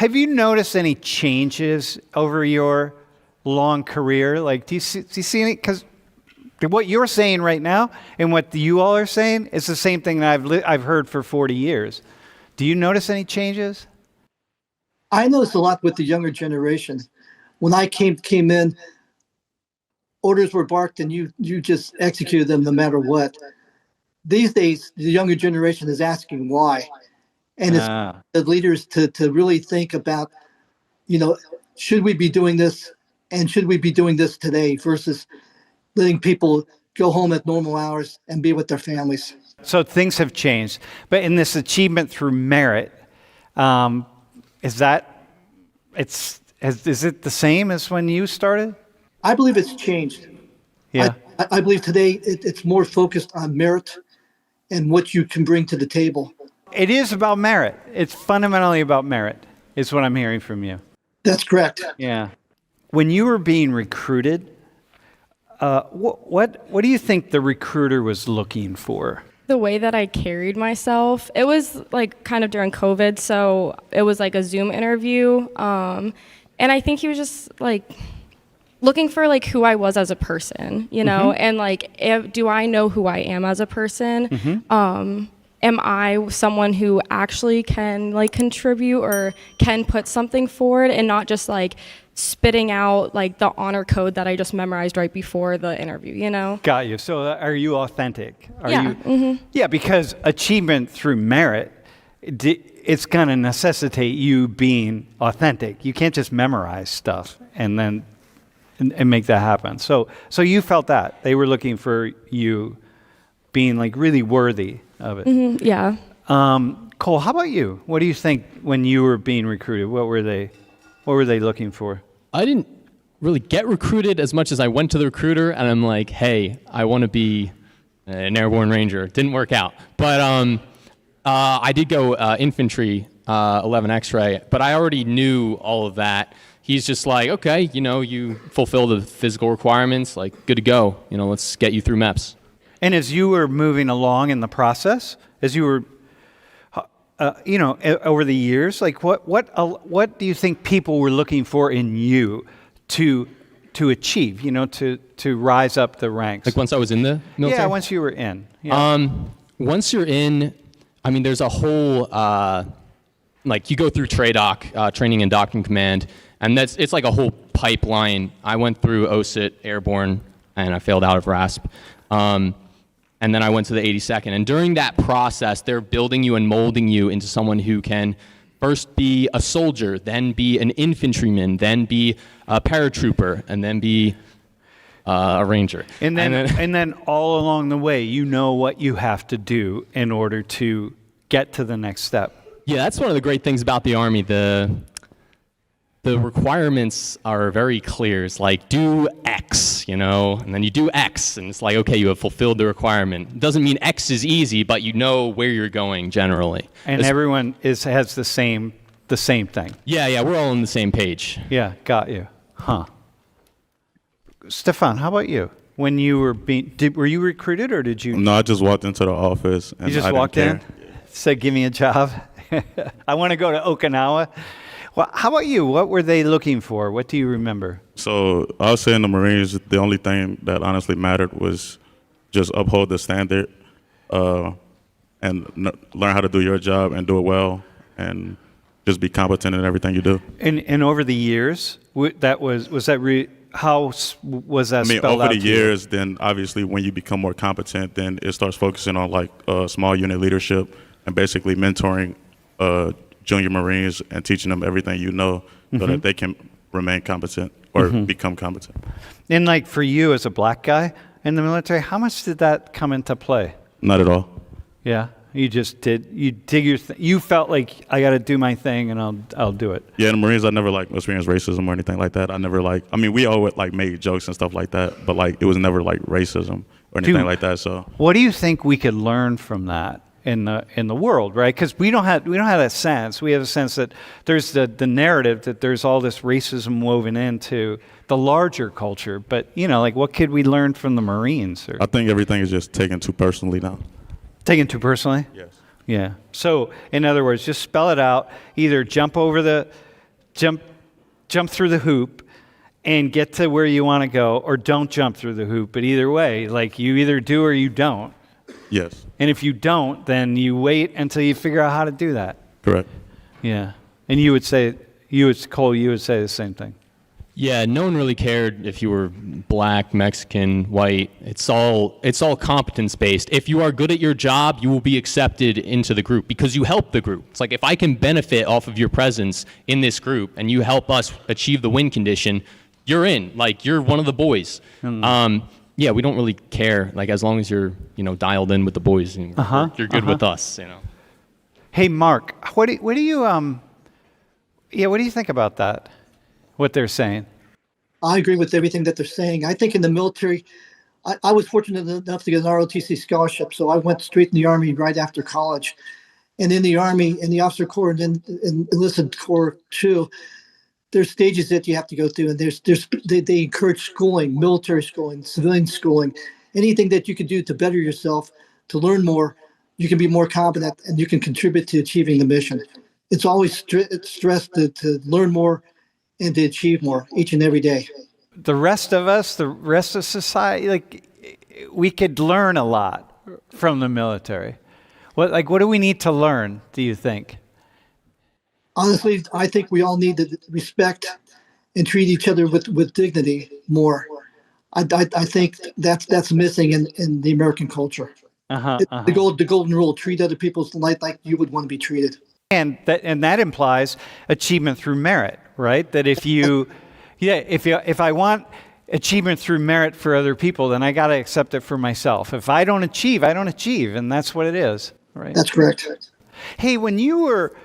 Have you noticed any changes over your long career? Like, do you see any? Because what you're saying right now and what you all are saying is the same thing that I've heard for 40 years. Do you notice any changes? I noticed a lot with the younger generation. When I came in, orders were barked and you just executed them no matter what. These days, the younger generation is asking why. And it's the leaders to really think about, should we be doing this and should we be doing this today versus letting people go home at normal hours and be with their families. So things have changed. But in this achievement through merit, is it the same as when you started? I believe it's changed. Yeah. I believe today it's more focused on merit and what you can bring to the table. It is about merit. It's fundamentally about merit, is what I'm hearing from you. That's correct. Yeah. When you were being recruited, what do you think the recruiter was looking for? The way that I carried myself, it was like kind of during COVID, so it was like a Zoom interview. And I think he was just like looking for like who I was as a person, and like, do I know who I am as a person? Am I someone who actually can like contribute or can put something forward and not just like spitting out like the honor code that I just memorized right before the interview, Got you. So are you authentic? Yeah. Yeah, because achievement through merit, it's going to necessitate you being authentic. You can't just memorize stuff and then and make that happen. So you felt that. They were looking for you being like really worthy of it. Yeah. Cole, how about you? What do you think when you were being recruited? What were they looking for? I didn't really get recruited as much as I went to the recruiter and I'm like, hey, I want to be an airborne ranger. Didn't work out. But I did go infantry, 11 X-ray, but I already knew all of that. He's just like, okay, you fulfill the physical requirements, like good to go. Let's get you through MEPS. And as you were moving along in the process, as you were, over the years, like what do you think people were looking for in you to achieve? To rise up the ranks. Like once I was in the military. Yeah, once you were in. Yeah. Once you're in, there's a whole you go through TRADOC, training and doctrine command, and it's like a whole pipeline. I went through OSIT, airborne, and I failed out of RASP. And then I went to the 82nd. And during that process, they're building you and molding you into someone who can first be a soldier, then be an infantryman, then be a paratrooper, and then be a ranger. And then all along the way, you know what you have to do in order to get to the next step. Yeah, that's one of the great things about the Army. The requirements are very clear. It's like, do X, and then you do X, and it's like, okay, you have fulfilled the requirement. It doesn't mean X is easy, but you know where you're going generally. And everyone has the same thing. Yeah, we're all on the same page. Yeah, got you. Huh. Stefan, how about you? When you were were you recruited or did you? No, I just walked into the office. And you just walked in? Said, give me a job. I want to go to Okinawa. Well, how about you? What were they looking for? What do you remember? So I was saying the Marines, the only thing that honestly mattered was just uphold the standard and learn how to do your job and do it well and just be competent in everything you do. And over the years, how was that spelled out over the to you? years, then obviously when you become more competent, then it starts focusing on like small unit leadership and basically mentoring junior Marines and teaching them everything so that they can remain competent or become competent. And like for you as a black guy in the military, how much did that come into play? Not at all. Yeah, you just did. You did your thing. You felt like I got to do my thing and I'll do it. Yeah, in the Marines, I never experienced racism or anything like that. I never we all would make jokes and stuff like that, but it was never racism or anything like that. So what do you think we could learn from that in the world, right? Because we don't have that sense. We have a sense that there's the narrative that there's all this racism woven into the larger culture. But what could we learn from the Marines? I think everything is just taken too personally now. Taken too personally? Yes. Yeah. So in other words, just spell it out. Either jump over the jump through the hoop and get to where you want to go, or don't jump through the hoop. But either way, like, you either do or you don't. Yes. And if you don't, then you wait until you figure out how to do that. Correct. Yeah. And you would say the same thing. Yeah, no one really cared if you were black, Mexican, white. It's all competence based. If you are good at your job, you will be accepted into the group because you help the group. It's like, if I can benefit off of your presence in this group and you help us achieve the win condition, you're in. Like, you're one of the boys. Yeah, we don't really care. Like, as long as you're, dialed in with the boys, and you're good with us. Hey, Mark, what do you think about that? What they're saying? I agree with everything that they're saying. I think in the military, I was fortunate enough to get an ROTC scholarship, so I went straight in the Army right after college. And in the Army, in the officer corps, and then in enlisted corps too, there's stages that you have to go through, and they encourage schooling, military schooling, civilian schooling, anything that you can do to better yourself, to learn more. You can be more competent, and you can contribute to achieving the mission. It's always stressed to learn more and to achieve more each and every day. The rest of us, the rest of society, like, we could learn a lot from the military. What do we need to learn, do you think? Honestly, I think we all need to respect and treat each other with dignity more. I think that's missing in the American culture. The golden rule: treat other people like you would want to be treated. And that implies achievement through merit, right? That if I want achievement through merit for other people, then I got to accept it for myself. If I don't achieve, I don't achieve, and that's what it is, right? That's correct. Hey, when you were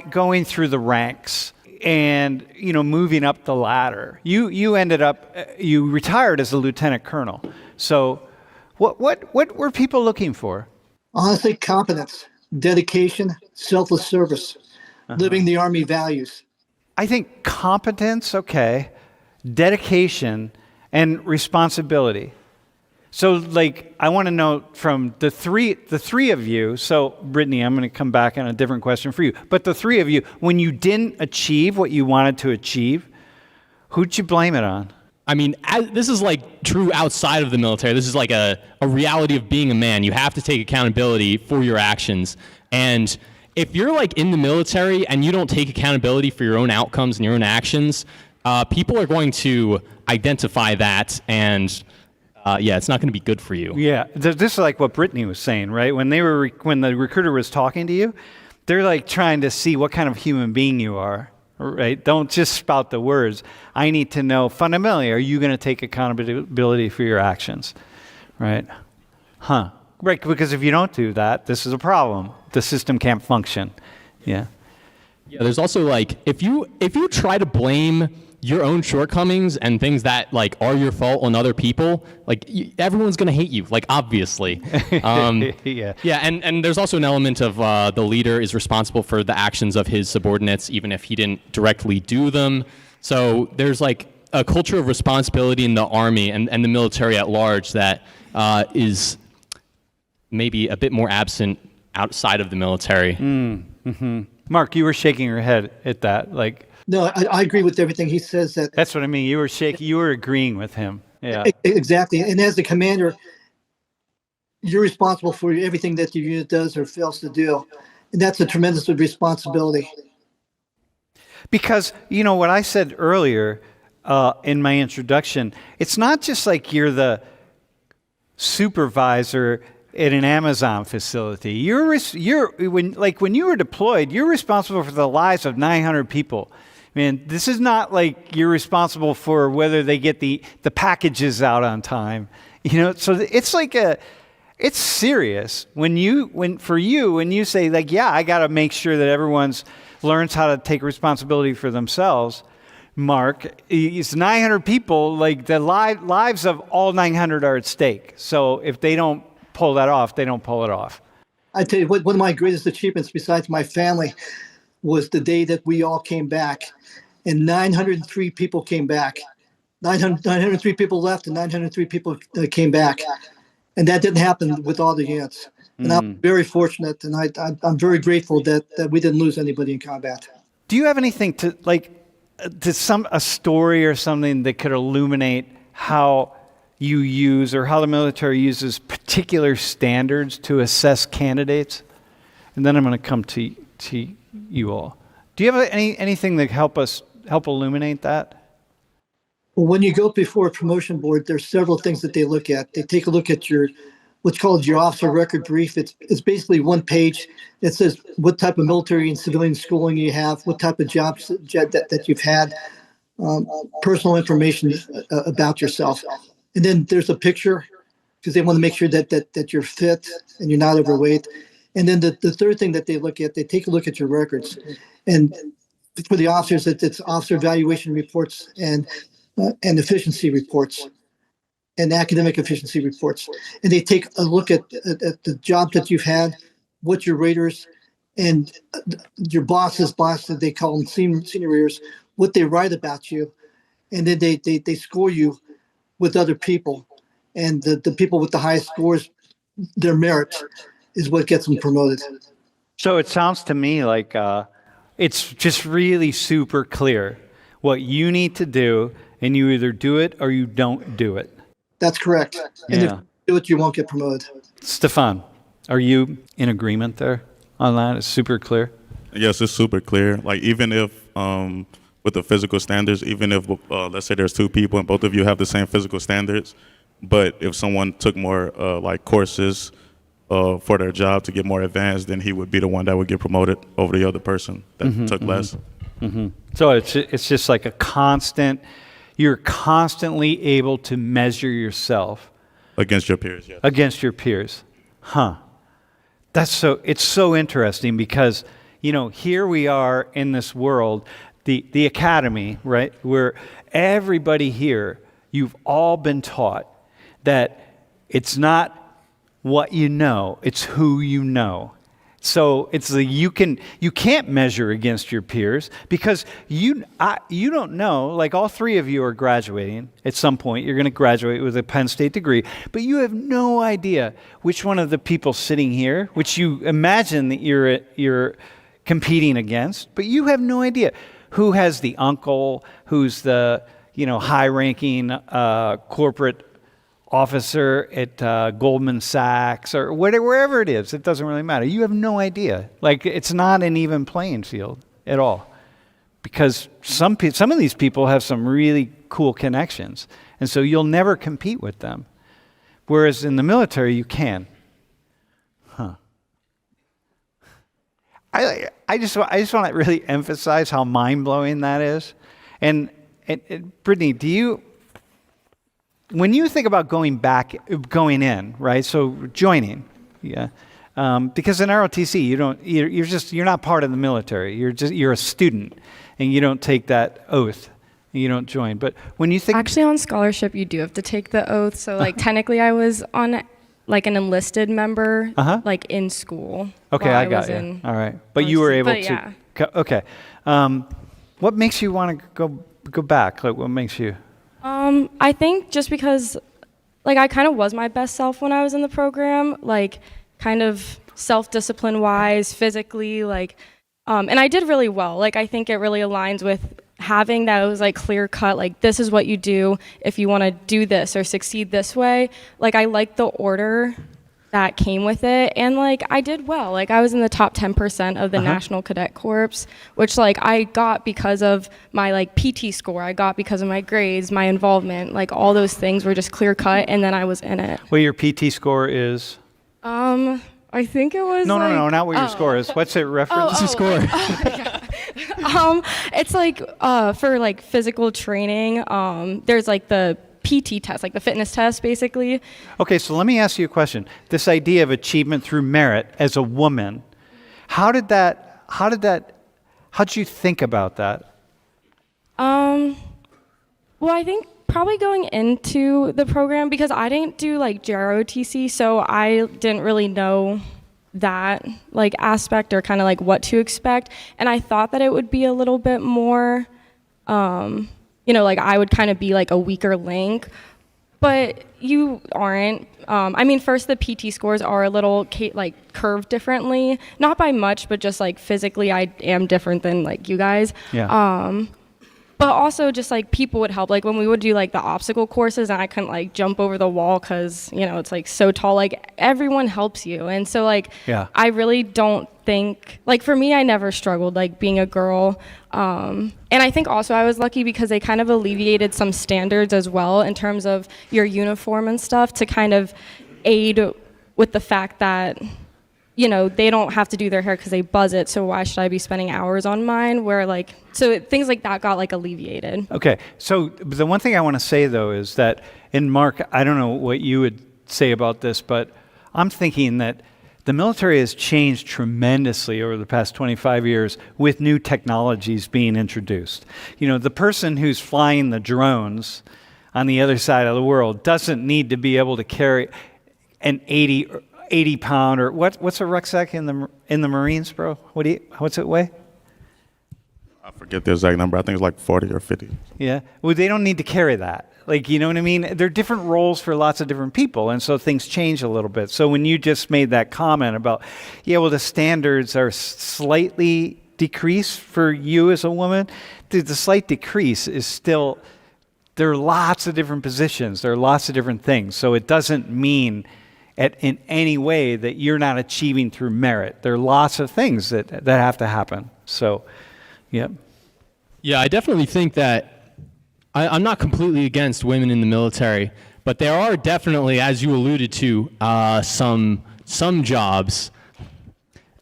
going through the ranks and moving up the ladder, you ended up you retired as a lieutenant colonel. So, what were people looking for? Honestly, competence, dedication, selfless service, living the Army values. I think competence, okay, dedication, and responsibility. So, like, I want to know from the three of you. So, Brittany, I'm going to come back on a different question for you. But the three of you, when you didn't achieve what you wanted to achieve, who'd you blame it on? I mean, this is like true outside of the military. This is like a reality of being a man. You have to take accountability for your actions. And if you're like in the military and you don't take accountability for your own outcomes and your own actions, people are going to identify that, and it's not going to be good for you. Yeah, this is like what Brittany was saying, right? When the recruiter was talking to you, they're like trying to see what kind of human being you are, right? Don't just spout the words. I need to know fundamentally, are you going to take accountability for your actions, right? Right, because if you don't do that, this is a problem. The system can't function. Yeah. Yeah, there's also like, if you try to blame your own shortcomings and things that like are your fault on other people, like everyone's gonna hate you, like obviously. Yeah. Yeah, and there's also an element of the leader is responsible for the actions of his subordinates, even if he didn't directly do them. So there's like a culture of responsibility in the Army and the military at large that is maybe a bit more absent outside of the military. Mm-hmm. Mark, you were shaking your head at that, like. No, I agree with everything he says. That's what I mean. You were shaking. You were agreeing with him. Yeah. Exactly. And as the commander, you're responsible for everything that your unit does or fails to do, and that's a tremendous responsibility. Because what I said earlier in my introduction, it's not just like you're the supervisor at an Amazon facility. When you were deployed, you're responsible for the lives of 900 people. Man, this is not like you're responsible for whether they get the packages out on time. So it's like it's serious when you say like, yeah, I got to make sure that everyone's learns how to take responsibility for themselves. Mark, it's 900 people, like the lives of all 900 are at stake. So if they don't pull that off, they don't pull it off. I tell you what, one of my greatest achievements besides my family was the day that we all came back, and 903 people came back. 903 people left and 903 people came back. And that didn't happen with all the units. And I'm very fortunate, and I'm very grateful that we didn't lose anybody in combat. Do you have anything to a story or something that could illuminate how you use or how the military uses particular standards to assess candidates? And then I'm going to come to you all. Do you have anything that help illuminate that? Well, when you go before a promotion board, there's several things that they look at. They take a look at what's called your officer record brief. It's basically one page that says what type of military and civilian schooling you have, what type of jobs that you've had, personal information about yourself. And then there's a picture because they want to make sure that you're fit and you're not overweight. And then the third thing that they look at, they take a look at your records. And for the officers, it's officer evaluation reports and efficiency reports and academic efficiency reports. And they take a look at the job that you've had, what your raters and your boss's boss, that they call them seniors, what they write about you. And then they score you with other people. And the people with the highest scores, their merit is what gets them promoted. So it sounds to me like it's just really super clear what you need to do, and you either do it or you don't do it. That's correct. And if you do it, you won't get promoted. Stefan, are you in agreement there on that? It's super clear? Yes, it's super clear. Like even if with the physical standards, even if let's say there's two people and both of you have the same physical standards, but if someone took more like courses for their job to get more advanced, then he would be the one that would get promoted over the other person that took less. Mm-hmm. So it's just like a constant. You're constantly able to measure yourself against your peers. Yes. Against your peers, huh? It's so interesting because here we are in this world, the academy, right? Where everybody here, you've all been taught that it's not what you know, it's who you know. So it's you can't measure against your peers because you don't know. Like all three of you are graduating at some point. You're going to graduate with a Penn State degree, but you have no idea which one of the people sitting here, which you imagine that you're competing against, but you have no idea who has the uncle, who's the high-ranking corporate officer at Goldman Sachs or wherever it is. It doesn't really matter. You have no idea. Like it's not an even playing field at all, because some of these people have some really cool connections, and so you'll never compete with them. Whereas in the military, you can. Huh. I just want to really emphasize how mind-blowing that is. And Brittany, when you think about going in, right? So joining, yeah, because in ROTC you're not part of the military. You're a student, and you don't take that oath. And you don't join. But when you think actually on scholarship, you do have to take the oath. So technically, I was on like an enlisted member, like in school. Okay, I got you. All right, but you were able to. Yeah. Okay, what makes you want to go back? Like, what makes you? I think just because, like, I kind of was my best self when I was in the program, like, kind of self-discipline wise, physically, like, and I did really well. Like, I think it really aligns with having those, like, clear cut, like, this is what you do if you want to do this or succeed this way. Like, I like the order that came with it, and like I did well. Like I was in the top 10% of the National Cadet Corps, which like I got because of my like PT score. I got because of my grades, my involvement. Like all those things were just clear cut, and then I was in it. Well, your PT score is? I think it was. No, not what your score is. What's it reference? What's your score? It's like for like physical training. There's like the PT test, like the fitness test, basically. Okay, so let me ask you a question. This idea of achievement through merit as a woman, how'd you think about that? Well, I think probably going into the program, because I didn't do like JROTC, so I didn't really know that like aspect or kind of like what to expect. And I thought that it would be a little bit more, like I would kind of be like a weaker link, But you aren't. I mean, first, the PT scores are a little like curved differently, not by much, but just like physically, I am different than like you guys. Yeah. But also just like people would help. Like when we would do like the obstacle courses and I couldn't like jump over the wall because, you know, it's like so tall, like everyone helps you. And so like, Yeah. I really don't think, like for me, I never struggled like being a girl. And I think also I was lucky because they kind of alleviated some standards as well in terms of your uniform and stuff to kind of aid with the fact that, you know, they don't have to do their hair because they buzz it, so why should I be spending hours on mine? Where like, so things like that got like alleviated. Okay, so the one thing I want to say though is that, and Mark, I don't know what you would say about this, but I'm thinking that the military has changed tremendously over the past 25 years with new technologies being introduced. You know, the person who's flying the drones on the other side of the world doesn't need to be able to carry an 80 pound or what's a rucksack in the Marines, bro? What's it weigh? I forget the exact number. I think it's like 40 or 50. Yeah. Well, they don't need to carry that. Like, you know what I mean? There are different roles for lots of different people, and so things change a little bit. So when you just made that comment about, yeah, well, the standards are slightly decreased for you as a woman, the slight decrease is still, there are lots of different positions. There are lots of different things. So it doesn't mean in any way that you're not achieving through merit. There are lots of things that have to happen. So, yeah. Yeah, I definitely think that I'm not completely against women in the military, but there are definitely, as you alluded to, some jobs,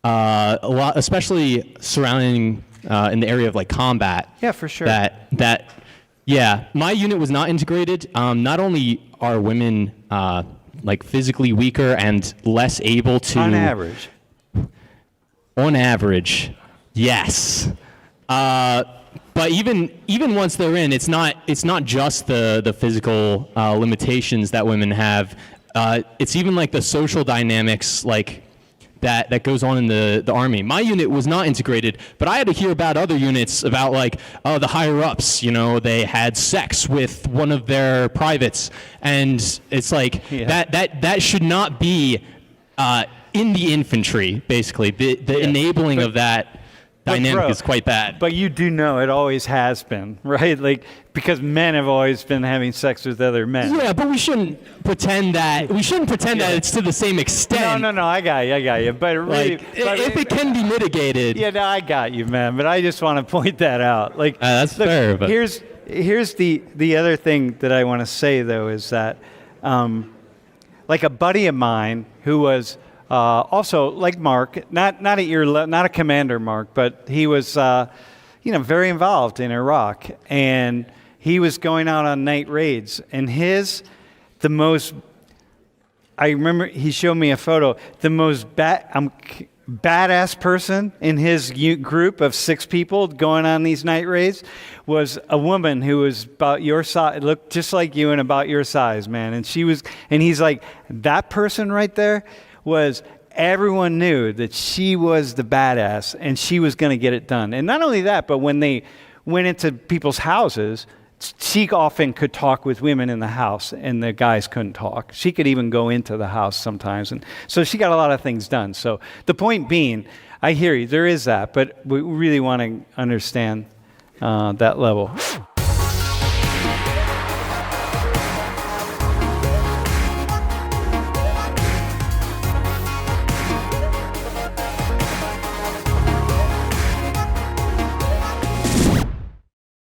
a lot, especially surrounding in the area of like combat. Yeah, for sure. Yeah, my unit was not integrated. Not only are women like physically weaker and less able to. On average. On average, yes. But even once they're in, it's not just the physical limitations that women have. It's even like the social dynamics like that goes on in the Army. My unit was not integrated, but I had to hear about other units about like the higher ups. You know, they had sex with one of their privates, and it's like that should not be in the infantry. Basically, the enabling of that dynamic is quite bad. But you do know it always has been, right? Like, because men have always been having sex with other men. Yeah, but we shouldn't pretend that that it's to the same extent. No, I got you. But really, like, if it can be mitigated. Yeah, no, I got you, man. But I just want to point that out. Like, that's look, fair. But here's the other thing that I want to say though is that, like a buddy of mine who was also like Mark, not a commander, Mark, but he was, very involved in Iraq, and he was going out on night raids, and I remember he showed me a photo, the most badass person in his group of 6 people going on these night raids was a woman who was about your size, looked just like you and about your size, man, and he's like, that person right there was, everyone knew that she was the badass and she was going to get it done. And not only that, but when they went into people's houses, she often could talk with women in the house and the guys couldn't talk. She could even go into the house sometimes. And so she got a lot of things done. So the point being, I hear you, there is that, but we really want to understand that level.